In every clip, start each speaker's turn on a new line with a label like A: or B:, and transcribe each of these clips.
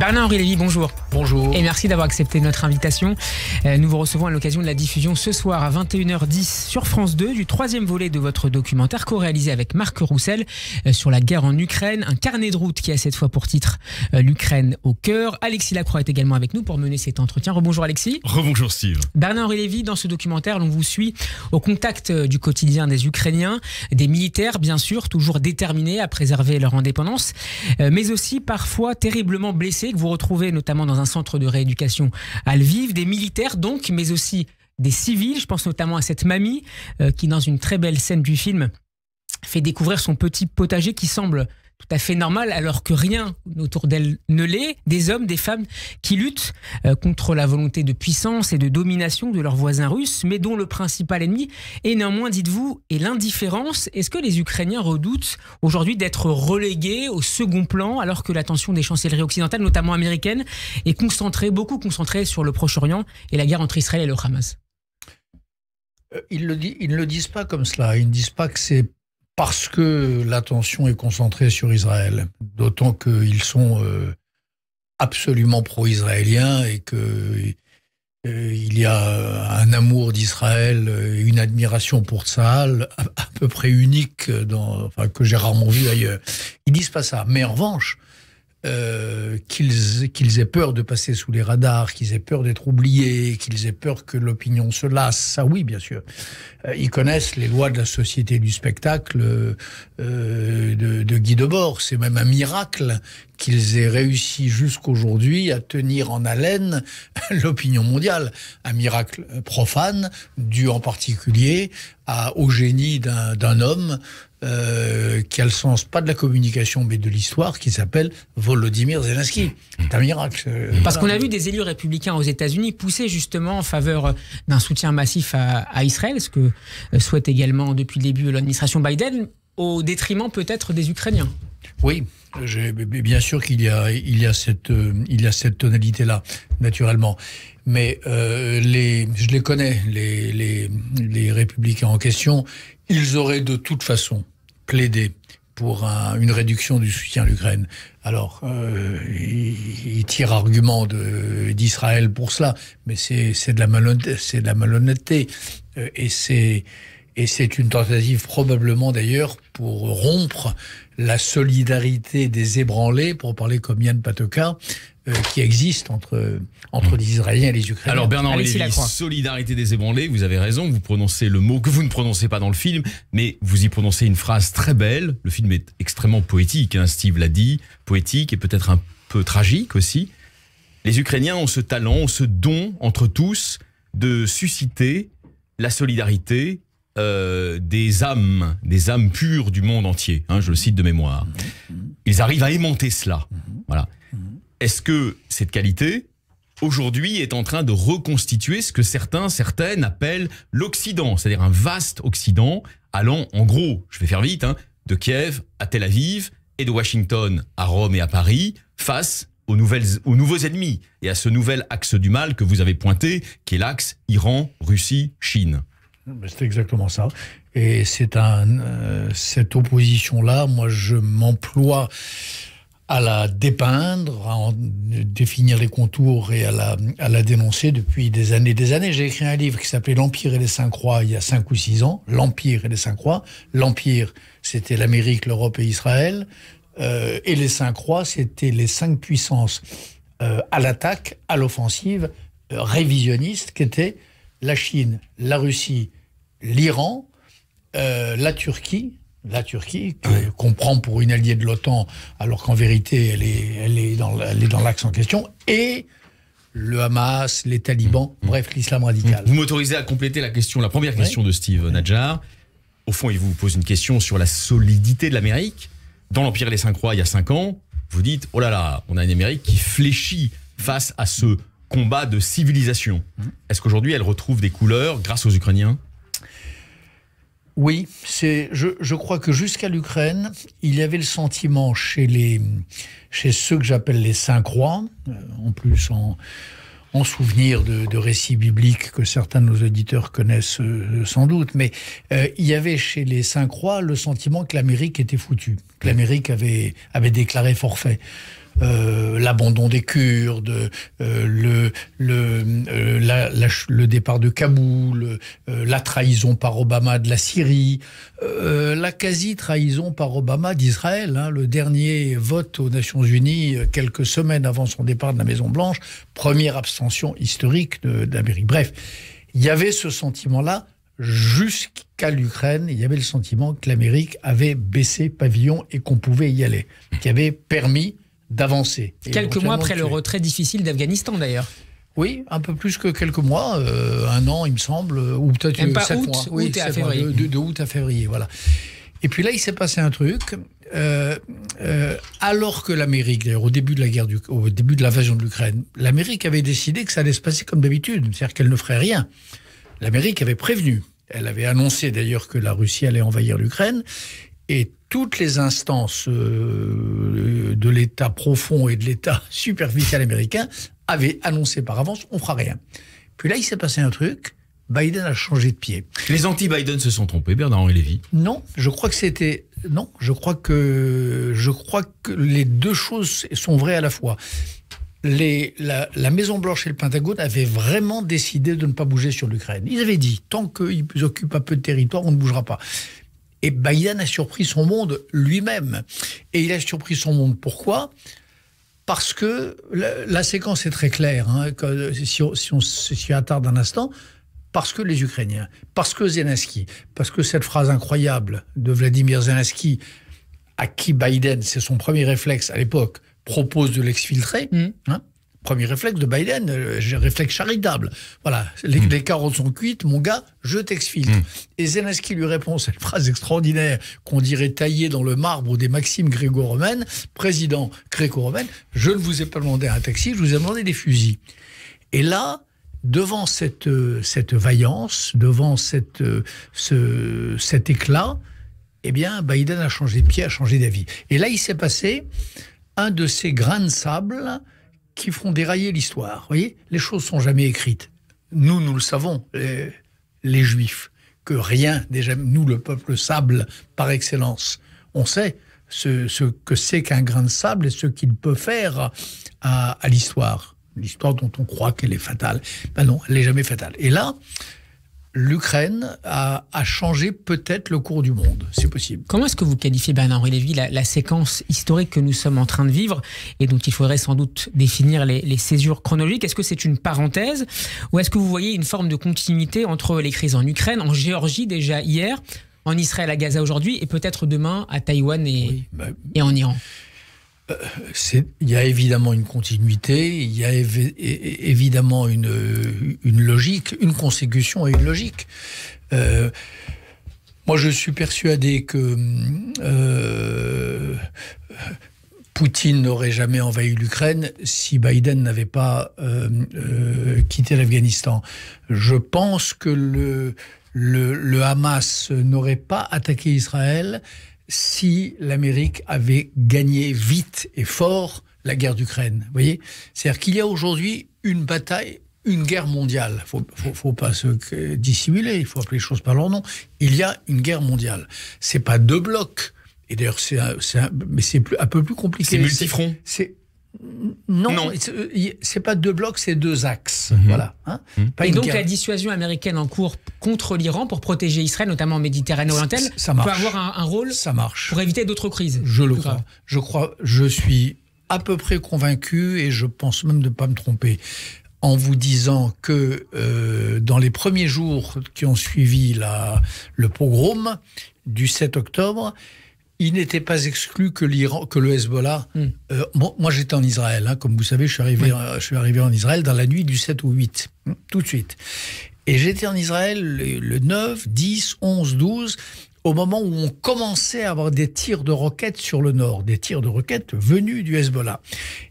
A: Bernard-Henri Lévy, bonjour.
B: Bonjour.
A: Et merci d'avoir accepté notre invitation. Nous vous recevons à l'occasion de la diffusion ce soir à 21h10 sur France 2 du troisième volet de votre documentaire co-réalisé avec Marc Roussel sur la guerre en Ukraine. Un carnet de route qui a cette fois pour titre l'Ukraine au cœur. Alexis Lacroix est également avec nous pour mener cet entretien. Rebonjour Alexis.
C: Rebonjour Steve.
A: Bernard-Henri Lévy, dans ce documentaire, l'on vous suit au contact du quotidien des Ukrainiens, des militaires bien sûr, toujours déterminés à préserver leur indépendance, mais aussi parfois terriblement blessés, que vous retrouvez notamment dans un centre de rééducation à Lviv, des militaires donc, mais aussi des civils. Je pense notamment à cette mamie qui, dans une très belle scène du film, fait découvrir son petit potager qui semble tout à fait normal alors que rien autour d'elle ne l'est. Des hommes, des femmes qui luttent contre la volonté de puissance et de domination de leurs voisins russes, mais dont le principal ennemi est néanmoins, dites-vous, est l'indifférence. Est-ce que les Ukrainiens redoutent aujourd'hui d'être relégués au second plan alors que l'attention des chancelleries occidentales, notamment américaines, est beaucoup concentrée sur le Proche-Orient et la guerre entre Israël et le Hamas?
B: Ils ne le disent pas comme cela. Ils ne disent pas que c'est parce que l'attention est concentrée sur Israël. D'autant qu'ils sont absolument pro-israéliens et qu'il y a un amour d'Israël, une admiration pour Tsahal à peu près unique, que j'ai rarement vu ailleurs. Ils disent pas ça. Mais en revanche, qu'ils aient peur de passer sous les radars, qu'ils aient peur d'être oubliés, qu'ils aient peur que l'opinion se lasse, ça oui, bien sûr. Ils connaissent les lois de la société du spectacle de Guy Debord. C'est même un miracle qu'ils aient réussi jusqu'aujourd'hui à tenir en haleine l'opinion mondiale. Un miracle profane, dû en particulier au génie d'un homme qui a le sens, pas de la communication, mais de l'histoire, qui s'appelle Volodymyr Zelensky. C'est un miracle.
A: Parce qu'on a vu des élus républicains aux États-Unis pousser justement en faveur d'un soutien massif à Israël, ce que souhaite également depuis le début l'administration Biden, au détriment peut-être des Ukrainiens.
B: Oui, bien sûr qu'il y a cette tonalité-là, naturellement. Mais je les connais, les républicains en question. Ils auraient de toute façon plaidé pour une réduction du soutien à l'Ukraine. Alors, ils tirent argument d'Israël pour cela, mais c'est de la malhonnêteté. Et c'est une tentative probablement d'ailleurs pour rompre la solidarité des ébranlés, pour parler comme Yann Patoka, qui existe entre les Israéliens et les Ukrainiens.
C: Alors Bernard Lévy, solidarité des ébranlés, vous avez raison, vous prononcez le mot que vous ne prononcez pas dans le film, mais vous y prononcez une phrase très belle. Le film est extrêmement poétique, hein, Steve l'a dit, poétique et peut-être un peu tragique aussi. Les Ukrainiens ont ce talent, ont ce don entre tous de susciter la solidarité des âmes pures du monde entier, hein, je le cite de mémoire. Ils arrivent à aimanter cela. Voilà. Est-ce que cette qualité, aujourd'hui, est en train de reconstituer ce que certaines appellent l'Occident, c'est-à-dire un vaste Occident allant, en gros, je vais faire vite, hein, de Kiev à Tel Aviv et de Washington à Rome et à Paris, face aux nouveaux ennemis et à ce nouvel axe du mal que vous avez pointé, qui est l'axe Iran, Russie, Chine?
B: C'est exactement ça. Et c'est cette opposition-là, moi je m'emploie à la dépeindre, à en définir les contours et à la dénoncer depuis des années. J'ai écrit un livre qui s'appelait L'Empire et les Cinq Croix il y a 5 ou 6 ans. L'Empire et les Cinq Croix. L'Empire, c'était l'Amérique, l'Europe et Israël. Et les Cinq Croix, c'était les 5 puissances à l'attaque, à l'offensive, révisionnistes, qui étaient la Chine, la Russie, l'Iran, la Turquie, qu'on prend pour une alliée de l'OTAN, alors qu'en vérité, elle est dans l'axe en question, et le Hamas, les talibans, bref, l'islam radical.
C: Vous m'autorisez à compléter la première question de Steve Nadjar. Au fond, il vous pose une question sur la solidité de l'Amérique. Dans l'Empire et les Cinq Croix, il y a 5 ans, vous dites, oh là là, on a une Amérique qui fléchit face à ce combat de civilisation. Est-ce qu'aujourd'hui, elle retrouve des couleurs grâce aux Ukrainiens?
B: Oui, je crois que jusqu'à l'Ukraine, il y avait le sentiment chez ceux que j'appelle les Cinq Croix, en plus en souvenir de récits bibliques que certains de nos auditeurs connaissent sans doute, mais il y avait chez les Cinq Croix le sentiment que l'Amérique était foutue, que l'Amérique avait déclaré forfait. l'abandon des Kurdes, le départ de Kaboul, la trahison par Obama de la Syrie, la quasi-trahison par Obama d'Israël. Le dernier vote aux Nations Unies, quelques semaines avant son départ de la Maison-Blanche, première abstention historique d'Amérique. Bref, il y avait ce sentiment-là. Jusqu'à l'Ukraine, il y avait le sentiment que l'Amérique avait baissé pavillon et qu'on pouvait y aller, qui avait permis d'avancer.
A: Quelques mois après le retrait difficile d'Afghanistan, d'ailleurs.
B: Oui, un peu plus que quelques mois, un an, il me semble, ou peut-être 7 mois.
A: Août à février.
B: De août à février, voilà. Et puis là, il s'est passé un truc. Alors que l'Amérique, d'ailleurs, au début de l'invasion de l'Ukraine, l'Amérique avait décidé que ça allait se passer comme d'habitude, c'est-à-dire qu'elle ne ferait rien. L'Amérique avait prévenu. Elle avait annoncé d'ailleurs que la Russie allait envahir l'Ukraine. Et toutes les instances de l'État profond et de l'État superficiel américain avaient annoncé par avance, on fera rien. Puis là, il s'est passé un truc. Biden a changé de pied.
C: Les anti-Biden se sont trompés, Bernard-Henri Lévy?
B: Non, je crois que les deux choses sont vraies à la fois. La Maison-Blanche et le Pentagone avaient vraiment décidé de ne pas bouger sur l'Ukraine. Ils avaient dit, tant qu'ils occupent un peu de territoire, on ne bougera pas. Et Biden a surpris son monde lui-même. Et il a surpris son monde. Pourquoi ? Parce que la séquence est très claire. Si on s'y attarde un instant, parce que les Ukrainiens, parce que Zelensky, parce que cette phrase incroyable de Vladimir Zelensky, à qui Biden, c'est son premier réflexe à l'époque, propose de l'exfiltrer. Premier réflexe de Biden, réflexe charitable. Voilà, les carottes sont cuites, mon gars, je t'exfiltre. Et Zelensky lui répond cette phrase extraordinaire qu'on dirait taillée dans le marbre des maximes gréco-romaines. Président gréco-romaine, je ne vous ai pas demandé un taxi, je vous ai demandé des fusils. Et là, devant cette vaillance, devant cet éclat, eh bien, Biden a changé de pied, a changé d'avis. Et là, il s'est passé un de ces grains de sable qui feront dérailler l'histoire. Vous voyez, les choses sont jamais écrites. Nous le savons, les Juifs, que rien n'est jamais... Nous, le peuple sable par excellence, on sait ce que c'est qu'un grain de sable et ce qu'il peut faire à l'histoire. L'histoire dont on croit qu'elle est fatale. Ben non, elle n'est jamais fatale. Et là, l'Ukraine a changé peut-être le cours du monde. C'est possible.
A: Comment est-ce que vous qualifiez, Bernard-Henri Lévy, la séquence historique que nous sommes en train de vivre et dont il faudrait sans doute définir les césures chronologiques? Est-ce que c'est une parenthèse ou est-ce que vous voyez une forme de continuité entre les crises en Ukraine, en Géorgie déjà hier, en Israël à Gaza aujourd'hui et peut-être demain à Taïwan et en Iran?
B: Il y a évidemment une continuité, il y a évidemment une logique, une consécution et une logique. Moi, je suis persuadé que Poutine n'aurait jamais envahi l'Ukraine si Biden n'avait pas quitté l'Afghanistan. Je pense que le Hamas n'aurait pas attaqué Israël si l'Amérique avait gagné vite et fort la guerre d'Ukraine. Vous voyez ? C'est-à-dire qu'il y a aujourd'hui une bataille, une guerre mondiale. Faut pas se dissimuler, il faut appeler les choses par leur nom. Il y a une guerre mondiale. C'est pas deux blocs. Et d'ailleurs, mais c'est un peu plus compliqué.
C: C'est multifront.
B: Non, c'est pas deux blocs, c'est deux axes. Voilà.
A: Et donc la dissuasion américaine en cours contre l'Iran pour protéger Israël, notamment en Méditerranée orientale, peut avoir un rôle pour éviter d'autres crises.
B: Je le crois. Je suis à peu près convaincu et je pense même ne pas me tromper en vous disant que dans les premiers jours qui ont suivi le pogrom du 7 octobre, il n'était pas exclu que le Hezbollah... moi, j'étais en Israël. Comme vous savez, je suis arrivé en Israël dans la nuit du 7 au 8, tout de suite. Et j'étais en Israël le 9, 10, 11, 12, au moment où on commençait à avoir des tirs de roquettes sur le nord, des tirs de roquettes venus du Hezbollah.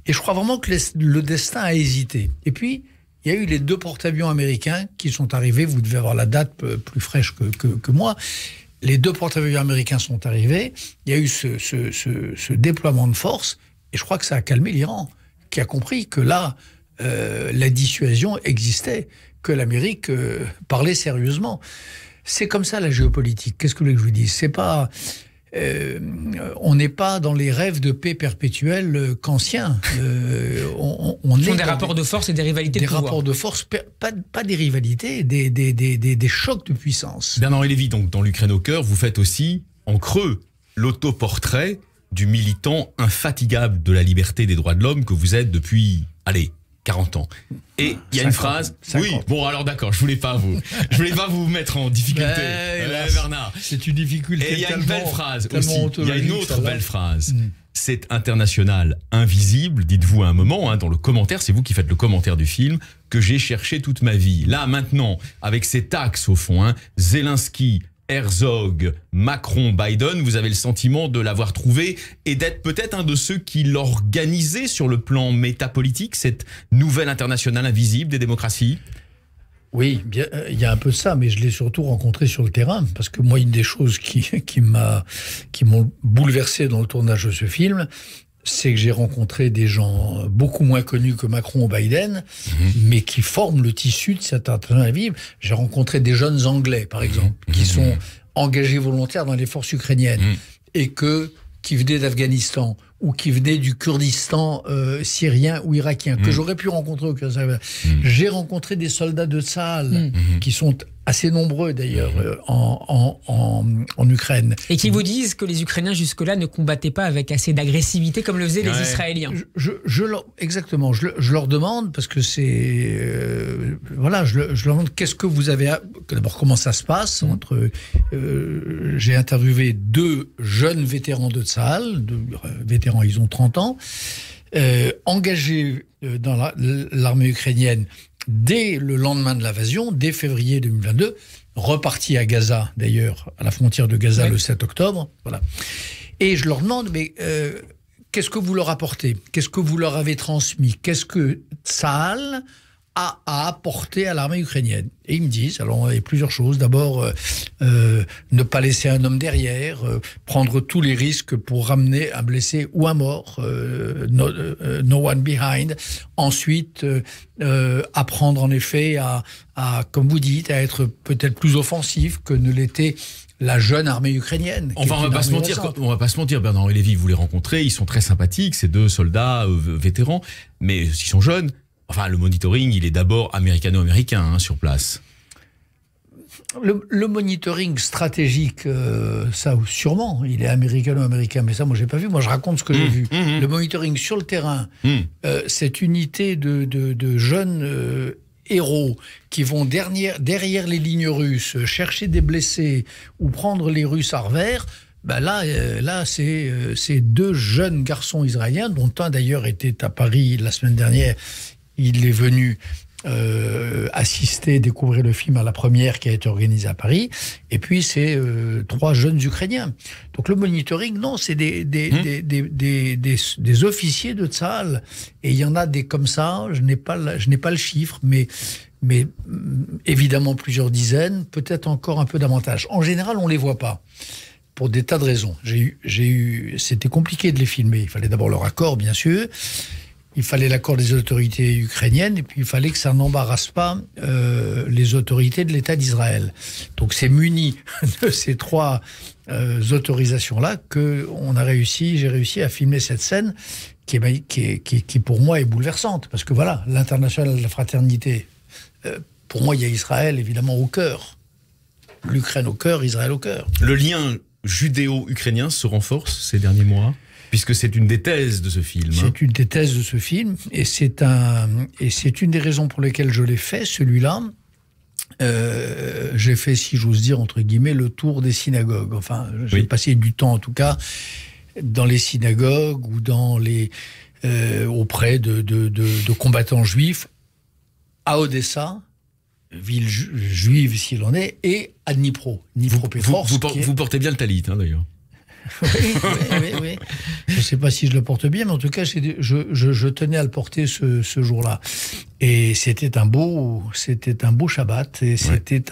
B: Et je crois vraiment que le destin a hésité. Et puis, il y a eu les 2 porte-avions américains qui sont arrivés. Vous devez avoir la date plus fraîche que moi. Les 2 porte-avions américains sont arrivés, il y a eu ce déploiement de force, et je crois que ça a calmé l'Iran, qui a compris que là, la dissuasion existait, que l'Amérique parlait sérieusement. C'est comme ça la géopolitique. Qu'est-ce que vous voulez que je vous dise ? C'est pas... on n'est pas dans les rêves de paix perpétuelle kantiens. On
A: est des rapports de force et des rivalités de pouvoir.
B: Des rapports de force, pas des rivalités, des chocs de puissance.
C: Bernard Lévy, donc dans l'Ukraine au cœur, vous faites aussi en creux l'autoportrait du militant infatigable de la liberté et des droits de l'homme que vous êtes depuis, 40 ans. Et il y a une phrase... 50. Oui, bon alors d'accord, je voulais pas vous mettre en difficulté. Bernard.
B: C'est une difficulté.
C: Et il y a une belle phrase aussi. Il y a une autre belle phrase. C'est international invisible, dites-vous à un moment, dans le commentaire, c'est vous qui faites le commentaire du film, que j'ai cherché toute ma vie. Là, maintenant, avec cet axe au fond, Zelensky, Herzog, Macron, Biden, vous avez le sentiment de l'avoir trouvé et d'être peut-être un de ceux qui l'organisaient sur le plan métapolitique, cette nouvelle internationale invisible des démocraties?
B: Oui, bien, il y a un peu de ça, mais je l'ai surtout rencontré sur le terrain, parce que moi, une des choses qui m'ont bouleversé dans le tournage de ce film, c'est que j'ai rencontré des gens beaucoup moins connus que Macron ou Biden, mais qui forment le tissu de cette internationale invisible. J'ai rencontré des jeunes Anglais, par exemple, qui sont engagés volontaires dans les forces ukrainiennes, et qui venaient d'Afghanistan, ou qui venaient du Kurdistan syrien ou irakien, que j'aurais pu rencontrer au Kurdistan. J'ai rencontré des soldats de Tsahal, qui sont assez nombreux d'ailleurs en Ukraine.
A: Et qui vous disent que les Ukrainiens jusque-là ne combattaient pas avec assez d'agressivité comme le faisaient les Israéliens.
B: Exactement, je leur demande, parce que c'est... je leur demande qu'est-ce que vous avez... D'abord, comment ça se passe entre... j'ai interviewé 2 jeunes vétérans de Tsahal, vétérans, ils ont 30 ans, engagés dans l'armée ukrainienne dès le lendemain de l'invasion, dès février 2022, repartis à Gaza, d'ailleurs, à la frontière de Gaza le 7 octobre. Voilà. Et je leur demande, mais qu'est-ce que vous leur apportez? Qu'est-ce que vous leur avez transmis? Qu'est-ce que Tsahal a apporté à l'armée ukrainienne? Et ils me disent, alors il y a plusieurs choses. D'abord, ne pas laisser un homme derrière, prendre tous les risques pour ramener un blessé ou un mort, no one behind. Ensuite, apprendre en effet à, comme vous dites, à être peut-être plus offensif que ne l'était la jeune armée ukrainienne.
C: Enfin, on va pas se mentir, Bernard Lévy, vous les rencontrez, ils sont très sympathiques, ces 2 soldats vétérans, mais s'ils sont jeunes. Enfin, le monitoring, il est d'abord américano-américain sur place.
B: Le monitoring stratégique, ça sûrement, il est américano-américain, mais ça, moi, j'ai pas vu. Moi, je raconte ce que j'ai vu. Le monitoring sur le terrain, cette unité de jeunes héros qui vont derrière les lignes russes chercher des blessés ou prendre les Russes à revers. Là, c'est 2 jeunes garçons israéliens, dont un d'ailleurs était à Paris la semaine dernière. Il est venu découvrir le film à la première qui a été organisée à Paris. Et puis, c'est 3 jeunes Ukrainiens. Donc, le monitoring, non, c'est des officiers de Tsahal. Et il y en a des comme ça, je n'ai pas le chiffre, mais évidemment plusieurs dizaines, peut-être encore un peu davantage. En général, on ne les voit pas. Pour des tas de raisons. C'était compliqué de les filmer. Il fallait d'abord leur accord, bien sûr. Il fallait l'accord des autorités ukrainiennes, et puis il fallait que ça n'embarrasse pas les autorités de l'État d'Israël. Donc c'est muni de ces 3 autorisations-là que j'ai réussi à filmer cette scène qui pour moi est bouleversante. Parce que voilà, l'international de la fraternité, pour moi il y a Israël évidemment au cœur. L'Ukraine au cœur, Israël au cœur.
C: Le lien judéo-ukrainien se renforce ces derniers mois ? Puisque c'est une des thèses de ce film.
B: C'est une des thèses de ce film, et c'est une des raisons pour lesquelles je l'ai fait, celui-là. J'ai fait, si j'ose dire, entre guillemets, le tour des synagogues. Enfin, j'ai passé du temps, en tout cas, dans les synagogues ou auprès de combattants juifs, à Odessa, ville juive s'il en est, et à Dnipropetrovsk.
C: Vous portez bien le talit, d'ailleurs.
B: Oui. Je ne sais pas si je le porte bien, mais en tout cas, je tenais à le porter ce jour-là. Et c'était un beau Shabbat, et c'était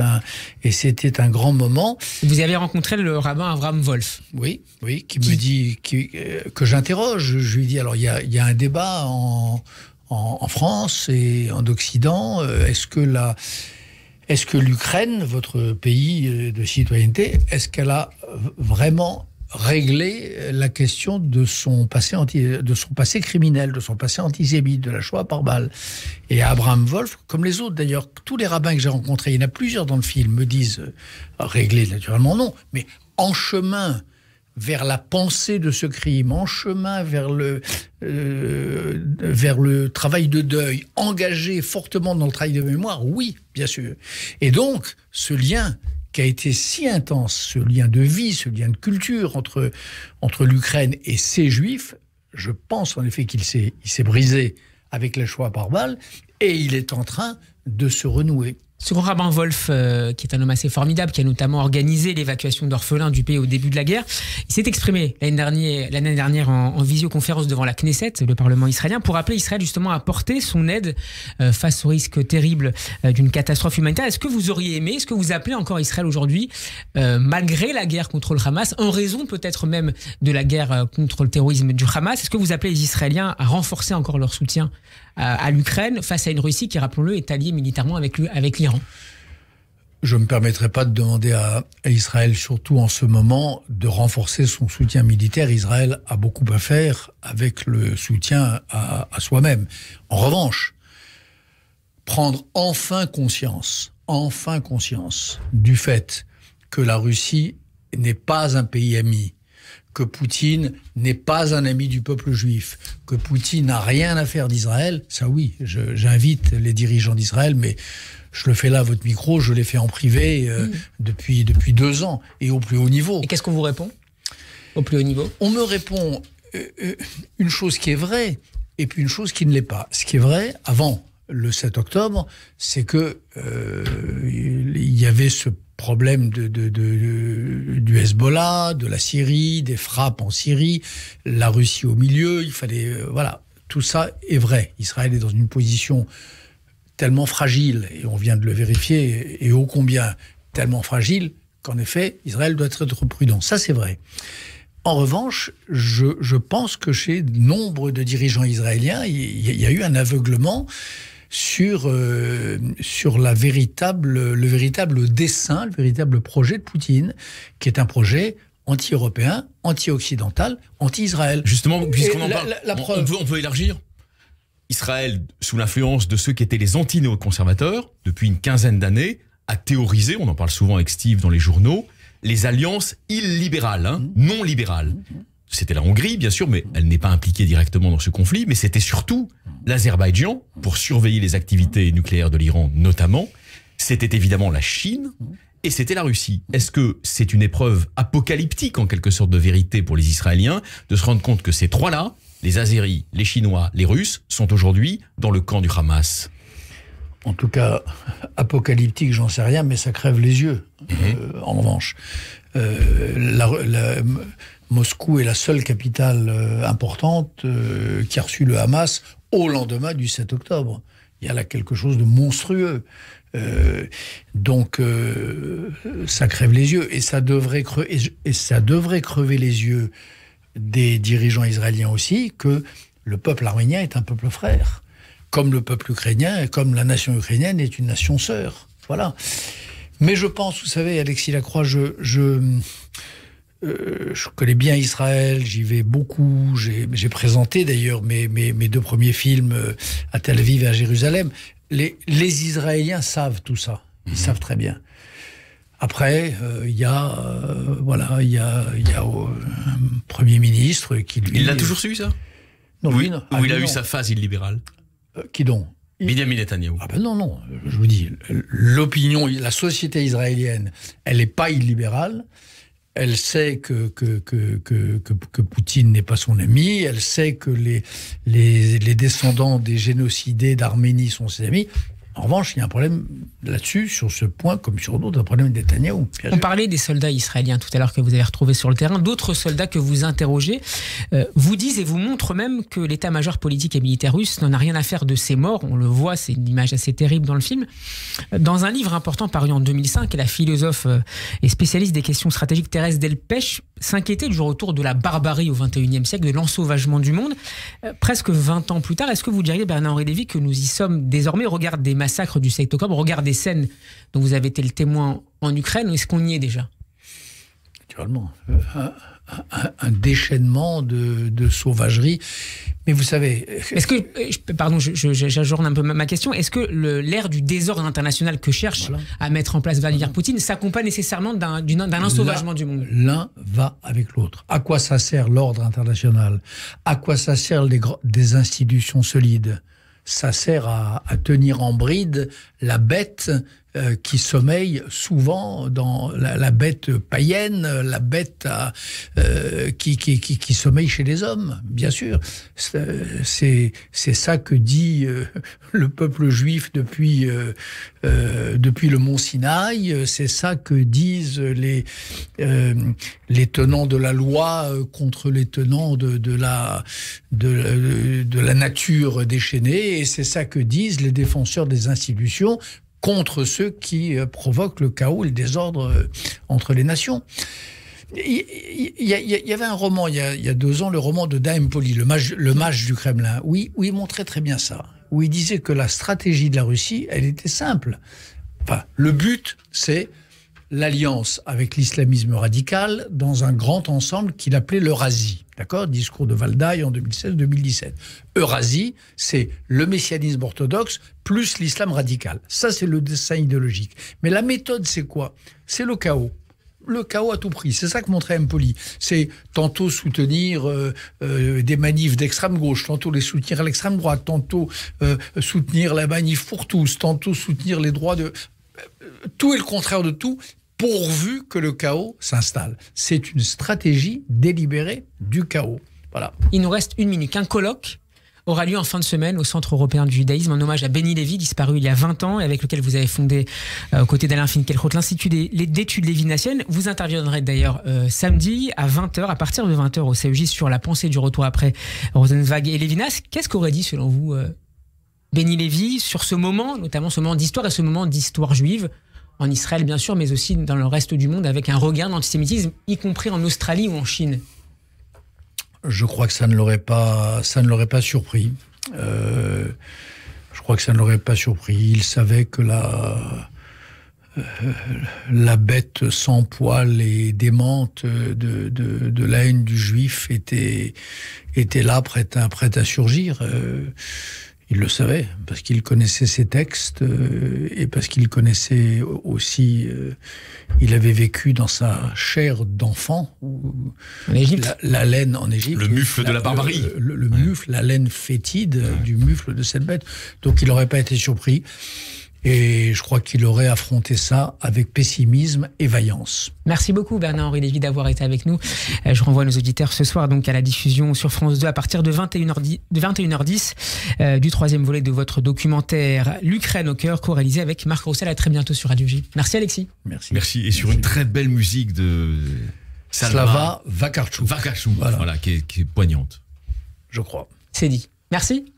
B: un grand moment.
A: Vous avez rencontré le rabbin Avraham Wolf.
B: Oui, qui me dit que j'interroge. Je lui dis, alors il y a un débat en France et en Occident. Est-ce que l'Ukraine, votre pays de citoyenneté, est-ce qu'elle a vraiment régler la question de son passé criminel, de son passé antisémite, de la Shoah par balle. Et Abraham Wolf, comme les autres d'ailleurs, tous les rabbins que j'ai rencontrés, il y en a plusieurs dans le film, me disent, régler naturellement non, mais en chemin vers la pensée de ce crime, en chemin vers le travail de deuil, engagé fortement dans le travail de mémoire, oui, bien sûr. Et donc, ce lien qui a été si intense, ce lien de vie, ce lien de culture entre l'Ukraine et ses Juifs, je pense en effet qu'il s'est brisé avec la Shoah par balle, et il est en train de se renouer.
A: Ce grand rabbin Wolf, qui est un homme assez formidable, qui a notamment organisé l'évacuation d'orphelins du pays au début de la guerre, il s'est exprimé l'année dernière en visioconférence devant la Knesset, le Parlement israélien, pour appeler Israël justement à porter son aide face au risque terrible d'une catastrophe humanitaire. Est-ce que vous auriez aimé, est-ce que vous appelez encore Israël aujourd'hui, malgré la guerre contre le Hamas, en raison peut-être même de la guerre contre le terrorisme du Hamas, est-ce que vous appelez les Israéliens à renforcer encore leur soutien à l'Ukraine face à une Russie qui, rappelons-le, est alliée militairement avec l'Iran?
B: Je ne me permettrai pas de demander à Israël, surtout en ce moment, de renforcer son soutien militaire. Israël a beaucoup à faire avec le soutien à soi-même. En revanche, prendre enfin conscience du fait que la Russie n'est pas un pays ami, que Poutine n'est pas un ami du peuple juif, que Poutine n'a rien à faire d'Israël, ça oui, j'invite les dirigeants d'Israël, mais je le fais là à votre micro, je l'ai fait en privé depuis 2 ans, et au plus haut niveau.
A: Et qu'est-ce qu'on vous répond au plus haut niveau?
B: On me répond une chose qui est vraie, et puis une chose qui ne l'est pas. Ce qui est vrai, avant le 7 octobre, c'est que il y avait ce problème du Hezbollah, de la Syrie, des frappes en Syrie, la Russie au milieu, il fallait... voilà, tout ça est vrai. Israël est dans une position tellement fragile, et on vient de le vérifier, et ô combien tellement fragile, qu'en effet, Israël doit être prudent. Ça, c'est vrai. En revanche, je pense que chez nombre de dirigeants israéliens, il y a eu un aveuglement sur le véritable dessein, le véritable projet de Poutine, qui est un projet anti-européen, anti-occidental, anti-Israël.
C: Justement, puisqu'on en parle,
B: la preuve...
C: on peut élargir. Israël, sous l'influence de ceux qui étaient les anti-néoconservateurs, depuis une quinzaine d'années, a théorisé, on en parle souvent avec Steve dans les journaux, les alliances illibérales, non libérales. C'était la Hongrie, bien sûr, mais elle n'est pas impliquée directement dans ce conflit, mais c'était surtout l'Azerbaïdjan, pour surveiller les activités nucléaires de l'Iran notamment. C'était évidemment la Chine, et c'était la Russie. Est-ce que c'est une épreuve apocalyptique, en quelque sorte, de vérité pour les Israéliens, de se rendre compte que ces trois-là, les Azéris, les Chinois, les Russes, sont aujourd'hui dans le camp du Hamas?
B: En tout cas, apocalyptique, j'en sais rien, mais ça crève les yeux, en revanche. Moscou est la seule capitale importante qui a reçu le Hamas au lendemain du 7 octobre. Il y a là quelque chose de monstrueux. Donc, ça crève les yeux. Et ça devrait crever les yeux des dirigeants israéliens aussi, que le peuple arménien est un peuple frère. Comme le peuple ukrainien, comme la nation ukrainienne est une nation sœur. Voilà. Mais je pense, vous savez, Alexis Lacroix, je connais bien Israël, j'y vais beaucoup, j'ai présenté d'ailleurs mes 2 premiers films à Tel Aviv et à Jérusalem. Les Israéliens savent tout ça, ils savent très bien. Après, il y a un Premier ministre qui lui...
C: Il l'a toujours su, ça?
B: Non,
C: oui,
B: non.
C: Où il a eu sa phase illibérale.
B: Qui donc?
C: Benjamin Netanyahou.
B: Ah ben non, je vous dis, l'opinion, la société israélienne, elle n'est pas illibérale. Elle sait que Poutine n'est pas son ami. Elle sait que les descendants des génocidés d'Arménie sont ses amis. En revanche, il y a un problème là-dessus, sur ce point, comme sur d'autres, un problème de Netanyahou.
A: On parlait des soldats israéliens tout à l'heure que vous avez retrouvés sur le terrain. D'autres soldats que vous interrogez vous disent et vous montrent même que l'état-major politique et militaire russe n'en a rien à faire de ces morts. On le voit, c'est une image assez terrible dans le film. Dans un livre important paru en 2005, la philosophe et spécialiste des questions stratégiques Thérèse Delpech s'inquiétait du retour de la barbarie au XXIe siècle, de l'ensauvagement du monde. Presque 20 ans plus tard, est-ce que vous diriez, Bernard-Henri Lévy, que nous y sommes désormais au regard des massacres du 7 octobre, au regard des scènes dont vous avez été le témoin en Ukraine, ou est-ce qu'on y est déjà?
B: Naturellement. un déchaînement de sauvagerie. Mais vous savez...
A: Est-ce que, pardon, j'ajourne un peu ma question, est-ce que l'ère du désordre international que cherche à mettre en place Vladimir Poutine s'accompagne nécessairement d'un ensauvagement du monde?
B: L'un va avec l'autre. À quoi ça sert l'ordre international? À quoi ça sert des institutions solides? Ça sert à tenir en bride la bête qui sommeille souvent dans la bête païenne, la bête qui sommeille chez les hommes, bien sûr. C'est ça que dit le peuple juif depuis le mont Sinaï. C'est ça que disent les tenants de la loi contre les tenants de la nature déchaînée. Et c'est ça que disent les défenseurs des institutions contre ceux qui provoquent le chaos et le désordre entre les nations. Il y avait un roman, il y a 2 ans, le roman de Daim Poli, le mage du Kremlin, où il montrait très bien ça, où il disait que la stratégie de la Russie, elle était simple. Enfin, le but, c'est l'alliance avec l'islamisme radical dans un grand ensemble qu'il appelait l'Eurasie. D'accord ? Discours de Valdaï en 2016-2017. Eurasie, c'est le messianisme orthodoxe plus l'islam radical. Ça, c'est le dessin idéologique. Mais la méthode, c'est quoi ? C'est le chaos. Le chaos à tout prix. C'est ça que montrait Empoli. C'est tantôt soutenir des manifs d'extrême gauche, tantôt les soutenir à l'extrême droite, tantôt soutenir la manif pour tous, tantôt soutenir les droits de... Tout est le contraire de tout, pourvu que le chaos s'installe. C'est une stratégie délibérée du chaos. Voilà.
A: Il nous reste 1 minute. Un colloque aura lieu en fin de semaine au Centre européen du judaïsme en hommage à Benny Lévy, disparu il y a 20 ans et avec lequel vous avez fondé, aux côtés d'Alain Finkielkraut, l'Institut d'études lévinassiennes. Vous interviendrez d'ailleurs samedi à 20h, à partir de 20h au CEJ sur la pensée du retour après Rosenzweig et Lévinas. Qu'est-ce qu'aurait dit selon vous Benny Lévy sur ce moment, notamment ce moment d'histoire et ce moment d'histoire juive en Israël bien sûr, mais aussi dans le reste du monde avec un regain d'antisémitisme, y compris en Australie ou en Chine?
B: Je crois que ça ne l'aurait pas surpris. Je crois que ça ne l'aurait pas surpris. Il savait que la bête sans poil et démente de la haine du juif était là, prête à surgir. Il le savait, parce qu'il connaissait ses textes et parce qu'il connaissait aussi... il avait vécu dans sa chair d'enfant,
A: en Égypte.
B: La laine en Égypte.
C: Le mufle de la barbarie.
B: Le mufle, la laine fétide du mufle de cette bête. Donc il n'aurait pas été surpris. Et je crois qu'il aurait affronté ça avec pessimisme et vaillance.
A: Merci beaucoup Bernard-Henri Lévy d'avoir été avec nous. Je renvoie nos auditeurs ce soir donc à la diffusion sur France 2 à partir de 21h10 du 3e volet de votre documentaire L'Ukraine au cœur, co-réalisé avec Marc Roussel. À très bientôt sur Radio J. Merci Alexis.
C: Merci. Et sur une très belle musique de
B: Slava Vakarchuk.
C: Voilà, qui est poignante.
B: Je crois.
A: C'est dit. Merci.